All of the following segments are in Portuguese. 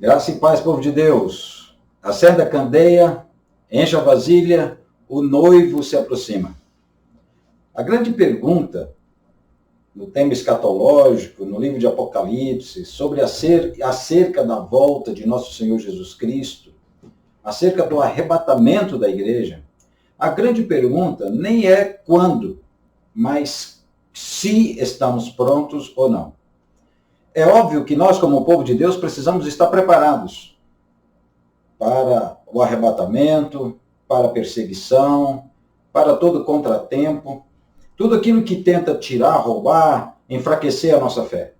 Graça e paz, povo de Deus. Acenda a candeia, encha a vasilha, o noivo se aproxima. A grande pergunta, no tema escatológico, no livro de Apocalipse, sobre acerca da volta de nosso Senhor Jesus Cristo, acerca do arrebatamento da igreja, a grande pergunta nem é quando, mas se estamos prontos ou não. É óbvio que nós, como povo de Deus, precisamos estar preparados para o arrebatamento, para a perseguição, para todo contratempo, tudo aquilo que tenta tirar, roubar, enfraquecer a nossa fé.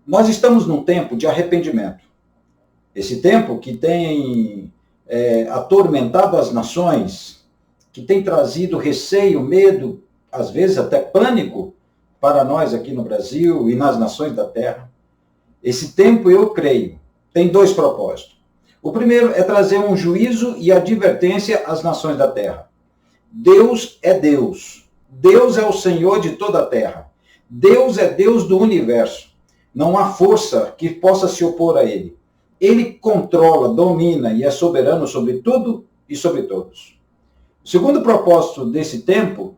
Nós estamos num tempo de arrependimento. Esse tempo que tem atormentado as nações, que tem trazido receio, medo, às vezes até pânico, para nós aqui no Brasil e nas nações da terra. Esse tempo, eu creio, tem dois propósitos. O primeiro é trazer um juízo e advertência às nações da terra. Deus é Deus. Deus é o Senhor de toda a terra. Deus é Deus do universo. Não há força que possa se opor a Ele. Ele controla, domina e é soberano sobre tudo e sobre todos. O segundo propósito desse tempo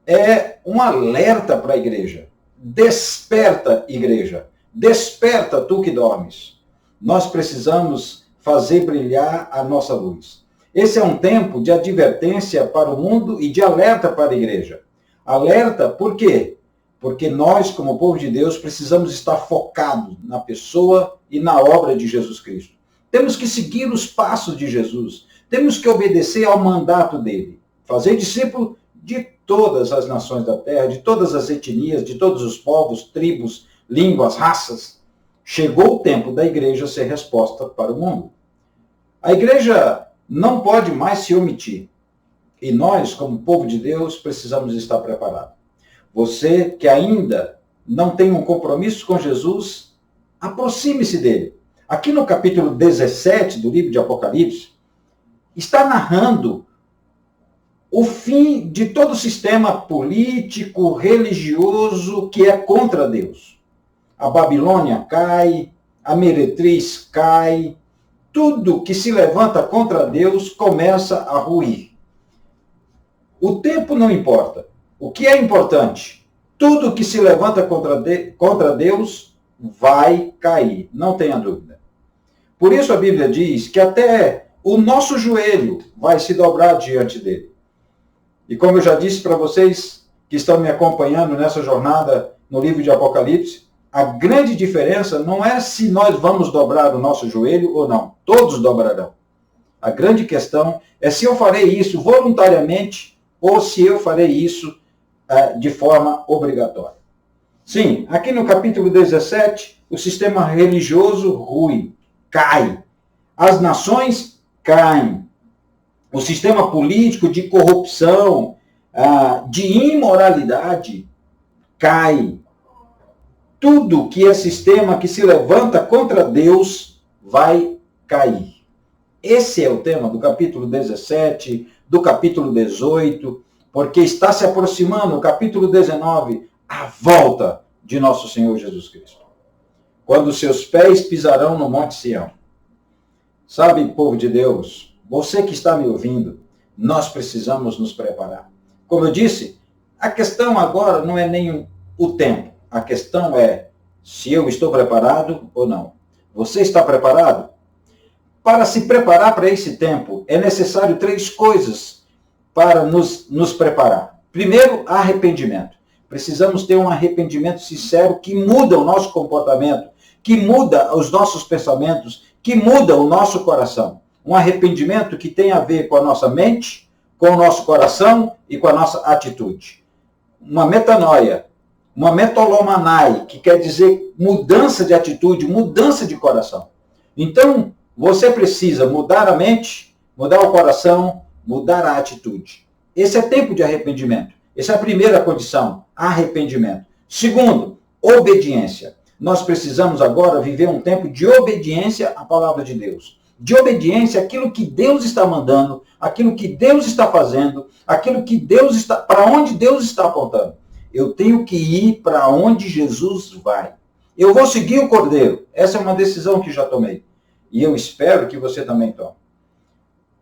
é um alerta para a igreja. Desperta, igreja. Desperta, tu que dormes. Nós precisamos fazer brilhar a nossa luz. Esse é um tempo de advertência para o mundo e de alerta para a igreja. Alerta por quê? Porque nós, como povo de Deus, precisamos estar focados na pessoa e na obra de Jesus Cristo. Temos que seguir os passos de Jesus. Temos que obedecer ao mandato dele. Fazer discípulo de todas as nações da terra, de todas as etnias, de todos os povos, tribos, línguas, raças. Chegou o tempo da igreja ser resposta para o mundo. A igreja não pode mais se omitir. E nós, como povo de Deus, precisamos estar preparados. Você que ainda não tem um compromisso com Jesus, aproxime-se dele. Aqui no capítulo 17 do livro de Apocalipse, está narrando o fim de todo o sistema político, religioso que é contra Deus. A Babilônia cai, a meretriz cai, tudo que se levanta contra Deus começa a ruir. O tempo não importa. O que é importante? Tudo que se levanta contra Deus vai cair, não tenha dúvida. Por isso a Bíblia diz que até o nosso joelho vai se dobrar diante dele. E como eu já disse para vocês que estão me acompanhando nessa jornada no livro de Apocalipse, a grande diferença não é se nós vamos dobrar o nosso joelho ou não. Todos dobrarão. A grande questão é se eu farei isso voluntariamente ou se eu farei isso de forma obrigatória. Sim, aqui no capítulo 17, o sistema religioso rui, cai. As nações caem. O sistema político de corrupção, de imoralidade, cai. Tudo que é sistema que se levanta contra Deus vai cair. Esse é o tema do capítulo 17, do capítulo 18, porque está se aproximando o capítulo 19, a volta de nosso Senhor Jesus Cristo. Quando seus pés pisarão no Monte Sião. Sabe, povo de Deus, você que está me ouvindo, nós precisamos nos preparar. Como eu disse, a questão agora não é nem o tempo. A questão é se eu estou preparado ou não. Você está preparado? Para se preparar para esse tempo, é necessário 3 coisas para nos preparar. Primeiro, arrependimento. Precisamos ter um arrependimento sincero que muda o nosso comportamento, que muda os nossos pensamentos, que muda o nosso coração. Um arrependimento que tem a ver com a nossa mente, com o nosso coração e com a nossa atitude. Uma metanoia, uma metolomanai, que quer dizer mudança de atitude, mudança de coração. Então, você precisa mudar a mente, mudar o coração, mudar a atitude. Esse é tempo de arrependimento. Essa é a primeira condição, arrependimento. Segundo, obediência. Nós precisamos agora viver um tempo de obediência à palavra de Deus. De obediência àquilo que Deus está mandando, aquilo que Deus está fazendo, aquilo que Deus está, para onde Deus está apontando. Eu tenho que ir para onde Jesus vai. Eu vou seguir o Cordeiro. Essa é uma decisão que já tomei. E eu espero que você também tome.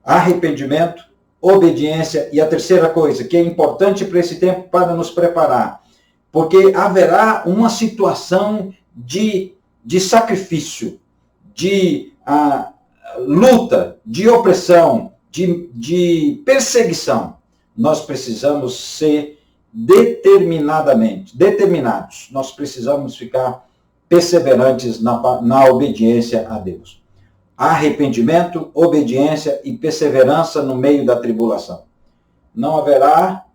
Arrependimento, obediência e a terceira coisa, que é importante para esse tempo para nos preparar. Porque haverá uma situação de sacrifício, de luta, de opressão, de perseguição. Nós precisamos ser determinados. Nós precisamos ficar perseverantes na obediência a Deus. Arrependimento, obediência e perseverança no meio da tribulação. Não haverá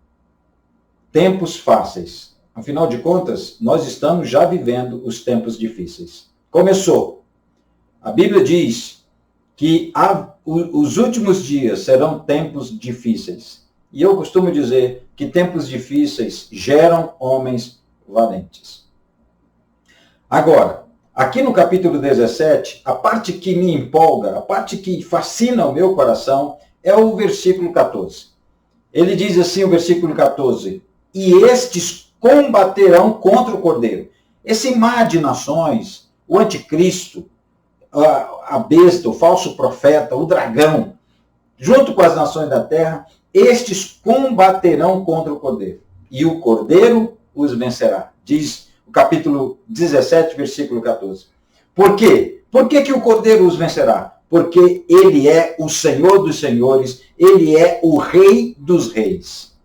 tempos fáceis. Afinal de contas, nós estamos já vivendo os tempos difíceis. Começou. A Bíblia diz que os últimos dias serão tempos difíceis. E eu costumo dizer que tempos difíceis geram homens valentes. Agora, aqui no capítulo 17, a parte que me empolga, a parte que fascina o meu coração, é o versículo 14. Ele diz assim, o versículo 14, e estes combaterão contra o Cordeiro. Esse mar de nações, o anticristo, a besta, o falso profeta, o dragão, junto com as nações da terra, estes combaterão contra o Cordeiro. E o Cordeiro os vencerá. Diz o capítulo 17, versículo 14. Por quê? Por que o Cordeiro os vencerá? Porque ele é o Senhor dos senhores, ele é o Rei dos reis.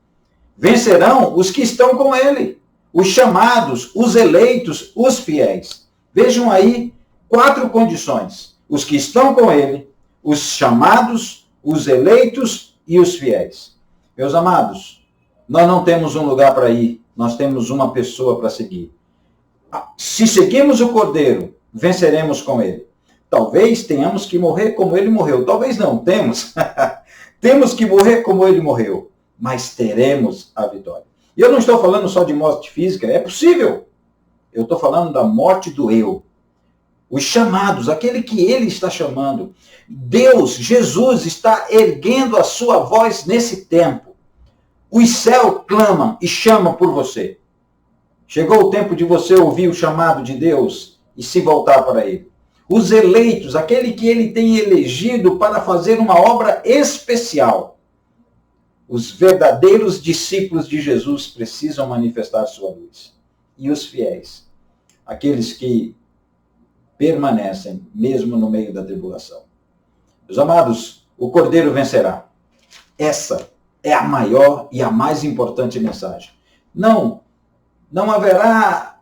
Vencerão os que estão com ele, os chamados, os eleitos, os fiéis. Vejam aí 4 condições. Os que estão com ele, os chamados, os eleitos e os fiéis. Meus amados, nós não temos um lugar para ir, nós temos uma pessoa para seguir. Se seguirmos o Cordeiro, venceremos com ele. Talvez tenhamos que morrer como ele morreu. Talvez não, temos. Temos que morrer como ele morreu. Mas teremos a vitória. E eu não estou falando só de morte física, é possível. Eu estou falando da morte do eu. Os chamados, aquele que ele está chamando. Deus, Jesus, está erguendo a sua voz nesse tempo. Os céus clamam e chamam por você. Chegou o tempo de você ouvir o chamado de Deus e se voltar para ele. Os eleitos, aquele que ele tem elegido para fazer uma obra especial. Os verdadeiros discípulos de Jesus precisam manifestar sua luz. E os fiéis, aqueles que permanecem mesmo no meio da tribulação. Meus amados, o Cordeiro vencerá. Essa é a maior e a mais importante mensagem. Não haverá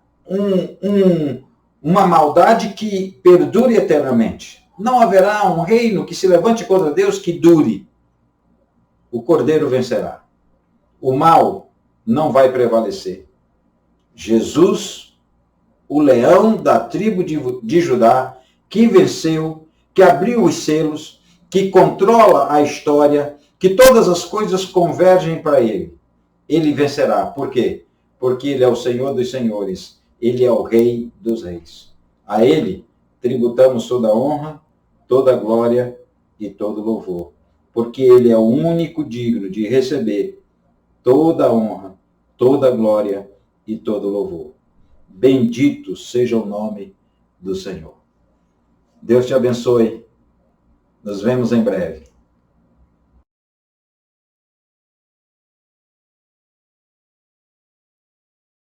uma maldade que perdure eternamente. Não haverá um reino que se levante contra Deus que dure. O Cordeiro vencerá. O mal não vai prevalecer. Jesus, o leão da tribo de Judá, que venceu, que abriu os selos, que controla a história, que todas as coisas convergem para ele. Ele vencerá. Por quê? Porque ele é o Senhor dos senhores. Ele é o Rei dos reis. A ele tributamos toda a honra, toda a glória e todo louvor. Porque ele é o único digno de receber toda a honra, toda a glória e todo louvor. Bendito seja o nome do Senhor. Deus te abençoe. Nos vemos em breve.